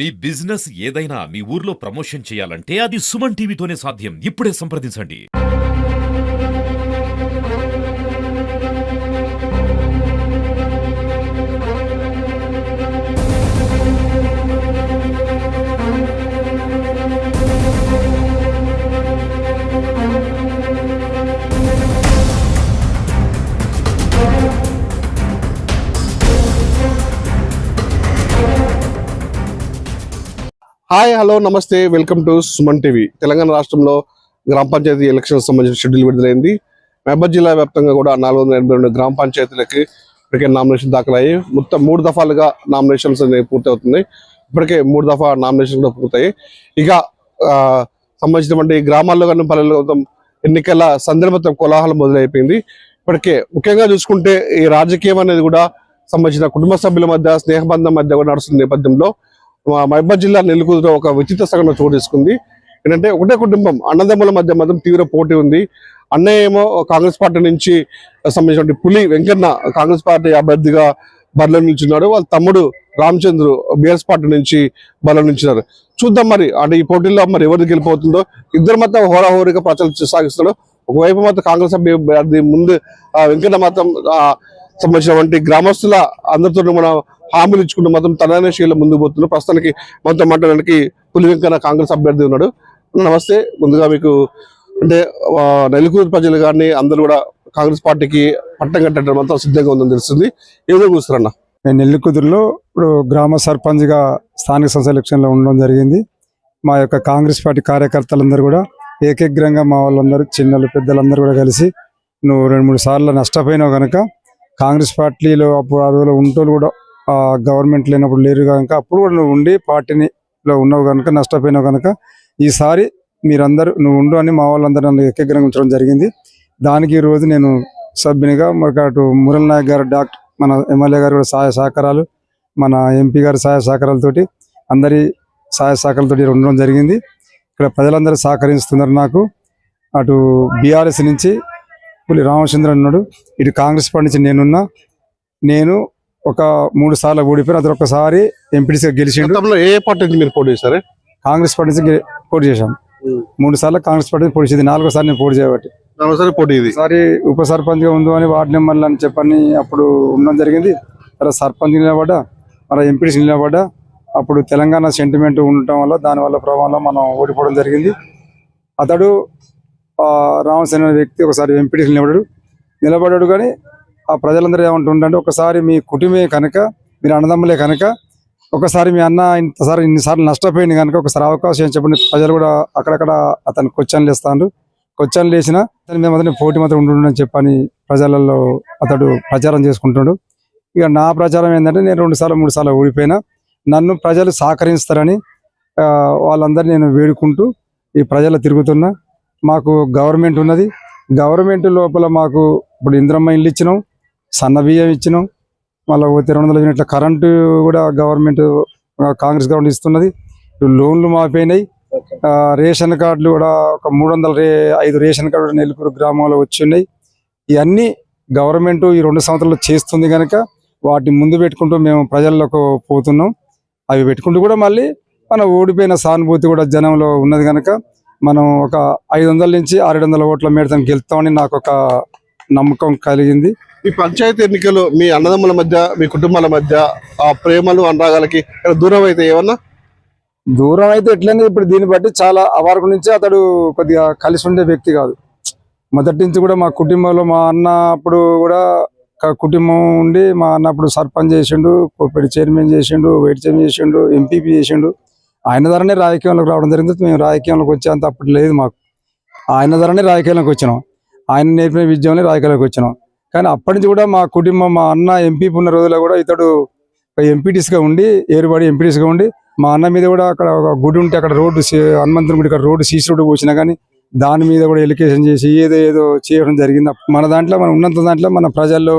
మీ business ఏదైనా మీ ఊర్లో promotion చేయాలంటే అది సుమన్ టీవీతోనే సాధ్యం. ఇప్పుడే సంప్రదించండి. హాయ్ హలో నమస్తే welcome to Suman TV. Telangana రాష్ట్రంలో గ్రామ పంచాయతీ ఎలక్షన్ సంబంధించిన షెడ్యూల్ విడుదలైంది. మహబూబ్ జిల్లా వ్యాప్తంగా కూడా 482 గ్రామ పంచాయతీలకి ఇప్పటికే నామినేషన్ దాఖలయ్యి మొత్తం 3 దఫాలుగా నామినేషన్స్ అనేవి పూర్తవుతున్నాయి. ఇప్పటికే 3 దఫా నామినేషన్ కూడా పూర్తయ్యాయి. ఇక సంబంధించినటువంటి గ్రామాల్లో కానీ పల్లెల్లో మొత్తం ఎన్నికల సందర్భం కోలాహలం మొదలైపోయింది. ఇప్పటికే ముఖ్యంగా చూసుకుంటే ఈ రాజకీయం అనేది కూడా సంబంధించిన కుటుంబ సభ్యుల మధ్య స్నేహబంధం మధ్య కూడా నడుస్తున్న నేపథ్యంలో మహబూబ్ జిల్లా నెల్లికుదురులో ఒక విచిత్ర సంఘటన చోటు తీసుకుంది. ఏంటంటే ఒకటే కుటుంబం అన్నదమ్ముల మధ్య మాత్రం తీవ్ర పోటీ ఉంది. అన్నయ్య ఏమో కాంగ్రెస్ పార్టీ నుంచి సంబంధించిన పులి వెంకన్న కాంగ్రెస్ పార్టీ అభ్యర్థిగా బరిలో నిల్చున్నాడు. వాళ్ళ తమ్ముడు రామచంద్రు బీఆర్ఎస్ పార్టీ నుంచి బరిలో నిల్చున్నారు. చూద్దాం మరి అంటే ఈ పోటీల్లో మరి ఎవరికి గెలిపోతుందో. ఇద్దరు మాత్రం హోరాహోరీగా ప్రచారం సాగిస్తున్నాడు. ఒకవైపు మాత్రం కాంగ్రెస్ అభ్యర్థి ముందు వెంకన్న మాత్రం సంబంధించినటువంటి గ్రామస్తుల అందరితో మన హామీలు ఇచ్చుకుంటూ మొత్తం తననే శైలిలో ముందుకు పోతున్నారు. ప్రస్తుతానికి మొత్తం మాట్లాడడానికి పులి వెంకన్న కాంగ్రెస్ అభ్యర్థి ఉన్నాడు. నమస్తే. ముందుగా మీకు అంటే నెల్లికూరు ప్రజలు కానీ అందరూ కూడా కాంగ్రెస్ పార్టీకి పట్టం కట్టడం మొత్తం సిద్ధంగా ఉందని తెలుస్తుంది. ఏ విధంగా చూస్తారన్న? నేను నెల్లికుదురులో ఇప్పుడు గ్రామ సర్పంచ్గా స్థానిక సంస్థ ఎలక్షన్లో ఉండడం జరిగింది. మా యొక్క కాంగ్రెస్ పార్టీ కార్యకర్తలందరూ కూడా ఏకగ్రంగా మా వాళ్ళందరూ చిన్నలు పెద్దలందరూ కూడా కలిసి నువ్వు 2-3 సార్లు నష్టపోయినావు కనుక కాంగ్రెస్ పార్టీలో అప్పుడు ఆ రోజులో ఉంటూ కూడా గవర్నమెంట్ లేనప్పుడు లేరు కనుక అప్పుడు కూడా నువ్వు ఉండి పార్టీలో ఉన్నావు కనుక నష్టపోయినావు కనుక ఈసారి మీరందరూ నువ్వు ఉండు అని మా వాళ్ళందరూ నన్ను ఏకగ్రంగా ఉంచడం జరిగింది. దానికి ఈరోజు నేను సభ్యునిగా మరి అటు మురళి నాయక్ గారు డాక్టర్ మన ఎమ్మెల్యే గారు కూడా సహాయ సహకారాలు మన ఎంపీ గారి సహాయ సహకారాలతోటి అందరి సహాయ సహకారాలతోటి ఉండడం జరిగింది. ఇక్కడ ప్రజలందరూ సహకరిస్తున్నారు నాకు. అటు బీఆర్ఎస్ నుంచి పులి రామచంద్ర ఉన్నాడు, ఇటు కాంగ్రెస్ పార్టీ నుంచి నేను ఒక 3 సార్లు ఓడిపోయిన అతను ఒకసారి ఎంపీటీసీగా గెలిచిండు. ఏ పార్టీ నుంచి మీరు పోటీ చేశారు? కాంగ్రెస్ పార్టీ నుంచి పోటీ చేశాను. 3 సార్లు కాంగ్రెస్ పార్టీ పోటీ చేసింది. 4వ సారి నేను పోటీ చేయబట్టి ఒకసారి ఉప సర్పంచ్గా ఉందో అని వార్డు నెంబర్లు అని చెప్పని అప్పుడు ఉండడం జరిగింది. తర్వాత సర్పంచ్ నిలబడ్డా, మన ఎంపీటీసీ నిలబడ్డా. అప్పుడు తెలంగాణ సెంటిమెంట్ ఉండటం వల్ల దానివల్ల ప్రభావంలో మనం ఓడిపోవడం జరిగింది. అతడు రామసేన వ్యక్తి ఒకసారి ఎంపీటీసీ నిలబడ్డాడు. కానీ ఆ ప్రజలందరూ ఏమంటుంటే ఒకసారి మీ కుటుంబే కనుక మీరు అన్నదమ్ములే కనుక ఒకసారి మీ అన్న ఇన్నిసార్లు నష్టపోయింది కనుక ఒకసారి అవకాశం చెప్పండి. ప్రజలు కూడా అక్కడక్కడ అతను క్వశ్చన్లు వేస్తాడు. క్వశ్చన్లు వేసినా అతని మీద మాత్రం పోటీ మాత్రం ఉంటుండని చెప్పని ప్రజలలో అతడు ప్రచారం చేసుకుంటాడు. ఇక నా ప్రచారం ఏంటంటే నేను 2 సార్లు 3 సార్లు ఓడిపోయినా నన్ను ప్రజలు సహకరిస్తారని వాళ్ళందరినీ నేను వేడుకుంటూ ఈ ప్రజలు తిరుగుతున్నా. మాకు గవర్నమెంట్ ఉన్నది. గవర్నమెంట్ లోపల మాకు ఇప్పుడు ఇంద్రమ్మ ఇల్లు ఇచ్చినాం, సన్న బియ్యం ఇచ్చినాం, మళ్ళీ 200 యూనిట్ల కరెంటు కూడా గవర్నమెంట్ కాంగ్రెస్ గవర్నమెంట్ ఇస్తున్నది. లోన్లు మాపోయినాయి. రేషన్ కార్డులు కూడా ఒక 305 రేషన్ కార్డు నెల్లికూరు గ్రామంలో వచ్చి ఉన్నాయి. ఇవన్నీ గవర్నమెంట్ ఈ 2 సంవత్సరాలు చేస్తుంది కనుక వాటిని ముందు పెట్టుకుంటూ మేము ప్రజల్లోకి పోతున్నాం. అవి పెట్టుకుంటూ కూడా మళ్ళీ మన ఓడిపోయిన సానుభూతి కూడా జనంలో ఉన్నది కనుక మనం ఒక 500 నుంచి 600 ఓట్ల మేడతో గెలుస్తామని నాకు ఒక నమ్మకం కలిగింది. ఈ పంచాయతీ ఎన్నికలు మీ అన్నదమ్ముల మధ్య మీ కుటుంబాల మధ్య ఆ ప్రేమలు అనురాగాలకి దూరం అయితే ఏమన్నా? దూరం అయితే ఎట్లనే ఇప్పుడు దీన్ని బట్టి చాలా అవారకు నుంచి అతడు కొద్దిగా కలిసి ఉండే వ్యక్తి కాదు. మొదటి నుంచి కూడా మా కుటుంబంలో మా అన్న అప్పుడు కూడా కుటుంబం ఉండి మా అన్న అప్పుడు సర్పంచ్ చేసిండు, కోపేటి చైర్మన్ చేసిండు, వైస్ చైర్మన్ చేసిండు, ఎంపీపీ చేసిండు. ఆయన ద్వారానే రాజకీయంలోకి రావడం జరిగింది. మేము రాజకీయంలోకి వచ్చేంత అప్పుడు లేదు మాకు. ఆయన ద్వారానే రాజకీయాల్లోకి వచ్చినాం. ఆయన నేర్పిన విద్యలోనే రాజకీయాల్లోకి వచ్చినాం. కానీ అప్పటి నుంచి కూడా మా కుటుంబం మా అన్న ఎంపీ ఉన్న రోజుల్లో కూడా ఇతడు ఎంపీటీసీగా ఉండి ఏరుబడి ఎంపీటీసీగా ఉండి మా అన్న మీద కూడా అక్కడ ఒక గుడి ఉంటే అక్కడ రోడ్డు హనుమంతుని గుడి రోడ్డు సీసీ రోడ్డు పోసినా కానీ దాని మీద కూడా ఎలికేషన్ చేసి ఏదో చేయడం జరిగింది. మన దాంట్లో మనం ఉన్నంత దాంట్లో మన ప్రజల్లో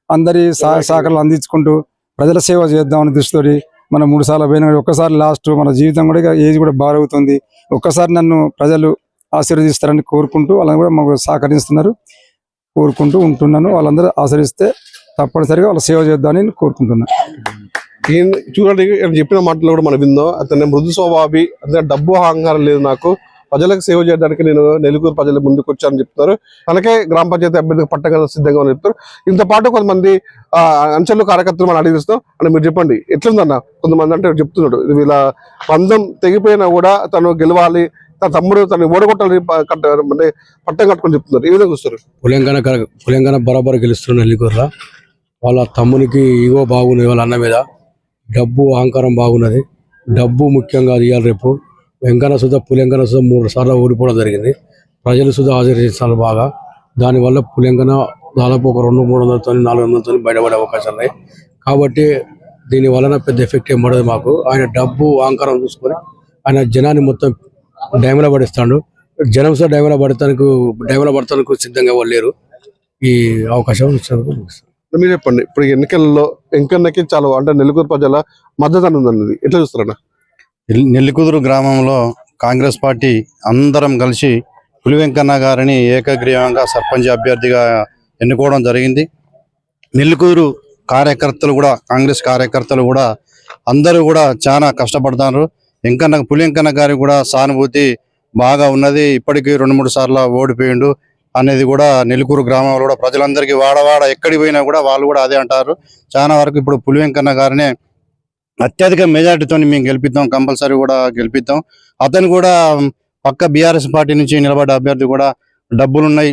అందరి సహాయ సహకారాలు అందించుకుంటూ ప్రజల సేవ చేద్దామని దృష్టితోటి మనం 3 సార్లు పోయినా ఒక్కసారి లాస్ట్ మన జీవితం కూడా ఏజ్ కూడా బారవుతుంది. ఒక్కసారి నన్ను ప్రజలు ఆశీర్వదిస్తారని కోరుకుంటూ వాళ్ళని కూడా మాకు సహకరిస్తున్నారు, కోరుకుంటూ ఉంటున్నాను. వాళ్ళందరూ ఆశీర్వదిస్తే తప్పనిసరిగా వాళ్ళ సేవ చేద్దామని కోరుకుంటున్నాను. చూడండి ఆయన చెప్పిన మాటలు కూడా మనం విందాం. అతను మృదు స్వభావి, అంటే డబ్బు అహంకారం లేదు, నాకు ప్రజలకు సేవ చేయడానికి నేను నెల్లూరు ప్రజల ముందుకు వచ్చానని చెప్తున్నారు. తనకే గ్రామ పంచాయతీ అభ్యర్థికి పట్టగా సిద్ధంగా అని చెప్తారు. ఇంత పాటు కొంతమంది అంచెలు కార్యకర్తలు మనం అడిగిస్తాం అని మీరు చెప్పండి, ఎట్లుందన్న? కొంతమంది అంటే చెప్తున్నాడు ఇది వీళ్ళ బంధం తెగిపోయినా కూడా తను గెలవాలి, తన తమ్ముడు తను ఓడగొట్టాలని అంటే పట్టం కట్టుకొని చెప్తున్నారు. ఈ విధంగా చూస్తారు. పులింగన బరాబర్ గెలుస్తున్నారు నెల్లికూరులో. వాళ్ళ తమ్మునికి ఈగో బాగున్నది, వాళ్ళ అన్న మీద డబ్బు అహంకారం బాగున్నది. డబ్బు ముఖ్యంగా ఇవ్వాలి. రేపు వెంకన్న సుధా పులింగన సుధా 3 సార్లు ఓడిపోవడం జరిగింది. ప్రజలు సుధా ఆచరిస్తారు బాగా. దానివల్ల పులింగన దాదాపు ఒక 200-300 400 బయటపడే అవకాశాలు ఉన్నాయి. కాబట్టి దీని వలన పెద్ద ఎఫెక్ట్ ఏం పడదు మాకు. ఆయన డబ్బు అహంకారం చూసుకొని ఆయన జనాన్ని మొత్తం డైమలో పడిస్తాడు. జనం సార్ డైమలో పడతానికి సిద్ధంగా వాళ్ళు లేరు. ఈ అవకాశం ఇచ్చినందుకు మీరు చెప్పండి, ఇప్పుడు ఎన్నికల్లో వెంకన్నకి చాలా అంటే నెల్లూరు ప్రజల మద్దతు ఉన్నది, ఎట్లా చూస్తారన్న? నెల్లికుదురు గ్రామంలో కాంగ్రెస్ పార్టీ అందరం కలిసి పులి వెంకన్న గారిని ఏకగ్రీవంగా సర్పంచ్ అభ్యర్థిగా ఎన్నుకోవడం జరిగింది. నెల్లికుదురు కార్యకర్తలు కూడా, కాంగ్రెస్ కార్యకర్తలు కూడా అందరూ కూడా చాలా కష్టపడతారు. పులి వెంకన్న గారికి కూడా సానుభూతి బాగా ఉన్నది. ఇప్పటికీ 2-3 సార్లు ఓడిపోయిండు అనేది కూడా నెల్లికూరు గ్రామంలో కూడా ప్రజలందరికీ వాడవాడ ఎక్కడికి పోయినా కూడా వాళ్ళు కూడా అదే అంటారు. చాలా వరకు ఇప్పుడు పులి వెంకన్న గారినే అత్యధిక మెజార్టీతో మేము గెలిపిద్దాం, కంపల్సరీ కూడా గెలిపిద్దాం. అతను కూడా పక్క బీఆర్ఎస్ పార్టీ నుంచి నిలబడ్డ అభ్యర్థి కూడా డబ్బులు ఉన్నాయి,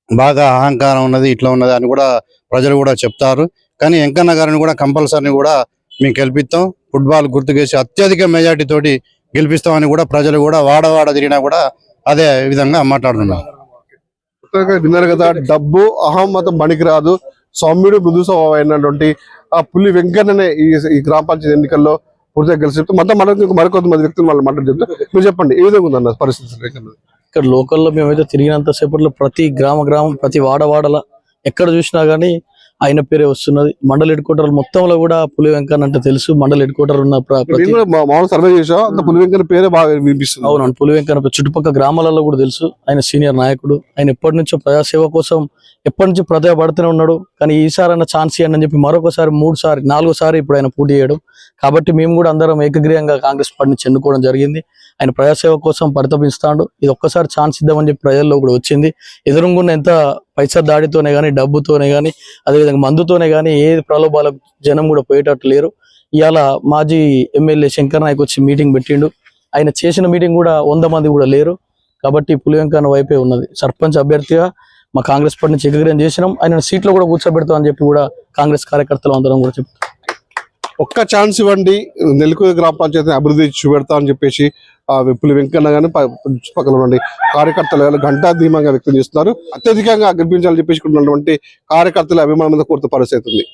బాగా అహంకారం ఉన్నది, ఇట్లా ఉన్నది అని కూడా ప్రజలు కూడా చెప్తారు. కానీ వెంకన్న గారిని కూడా కంపల్సరీ కూడా మేము గెలిపిస్తాం, ఫుట్బాల్ గుర్తుకేసి అత్యధిక మెజార్టీ తోటి గెలిపిస్తామని కూడా ప్రజలు కూడా వాడవాడ తిరిగినా కూడా అదే విధంగా మాట్లాడుతున్నారు. విన్నారు కదా, డబ్బు అహమ్మతం పనికి రాదు, సౌమ్యుడు మృదు స్వభావం అయినటువంటి ఆ పులి వెంకన్ననే ఈ గ్రామ పంచాయతీ ఎన్నికల్లో పూర్తిగా గెలిచి చెప్తాం. మొత్తం మరికొంతమంది వ్యక్తులు వాళ్ళు మాట్లాడి చెప్తాం. మీరు చెప్పండి, ఏ విధంగా ఉందన్న పరిస్థితి? ఇక్కడ లోకల్లో మేమైతే తిరిగినంత సేపట్లో ప్రతి గ్రామం ప్రతి వాడవాడల ఎక్కడ చూసినా గానీ ఆయన పేరే వస్తున్నది. మండల హెడ్ క్వార్టర్ మొత్తంలో కూడా పులి వెంకన్న అంటే తెలుసు. మండల హెడ్ క్వార్టర్ ఉన్న మామూలు సర్వే చేసా, అంత పులి వెంకన్న పేరే బాగా వినిపిస్తుంది. అవునండి, పులి వెంకన్న చుట్టుపక్కల గ్రామాలలో కూడా తెలుసు. ఆయన సీనియర్ నాయకుడు. ఆయన ఎప్పటి నుంచో ప్రజాసేవ కోసం ఎప్పటి నుంచి ప్రజాపడుతూనే ఉన్నాడు. కానీ ఈసారి అన్న ఛాన్స్ ఇవ్వండి అని చెప్పి మరొకసారి 4సారి ఇప్పుడు ఆయన పోటీ చేయడం. కాబట్టి మేము కూడా అందరం ఏకగ్రీయంగా కాంగ్రెస్ పార్టీని ఎన్నుకోవడం జరిగింది. ఆయన ప్రజాసేవ కోసం పరితపిస్తాడు. ఇది ఒక్కసారి ఛాన్స్ ఇద్దామని చెప్పి ప్రజల్లో కూడా వచ్చింది. ఎదురుగున్న ఎంత పైసా దాడితోనే కానీ, డబ్బుతోనే కానీ, అదేవిధంగా మందుతోనే కానీ ఏ ప్రలోభాలకు జనం కూడా పోయేటట్టు లేరు. ఇవాళ మాజీ ఎమ్మెల్యే శంకర్ నాయక్ వచ్చి మీటింగ్ పెట్టిండు. ఆయన చేసిన మీటింగ్ కూడా 100 మంది కూడా లేరు. కాబట్టి పులి వెంకన్న వైపే ఉన్నది. సర్పంచ్ అభ్యర్థిగా మా కాంగ్రెస్ పార్టీ నుంచి ఏకగ్రీవం చేసినాం. ఆయన సీట్లో కూడా కూర్చోబెడతాం అని చెప్పి కూడా కాంగ్రెస్ కార్యకర్తలు అందరం కూడా చెప్తాం. ఒక్క ఛాన్స్ ఇవ్వండి, నెల్లికూరు గ్రామ పంచాయతీ అభివృద్ధి చూపెడతా అని చెప్పేసి పులి వెంకన్న గానీ పక్కన ఉండండి కార్యకర్తలు గంటా ధీమంగా వ్యక్తం చేస్తున్నారు. అత్యధికంగా గెలిపించాలని చెప్పేసి కార్యకర్తల అభిమానం మీద కోరుతూ పరిస్థితి ఉంది.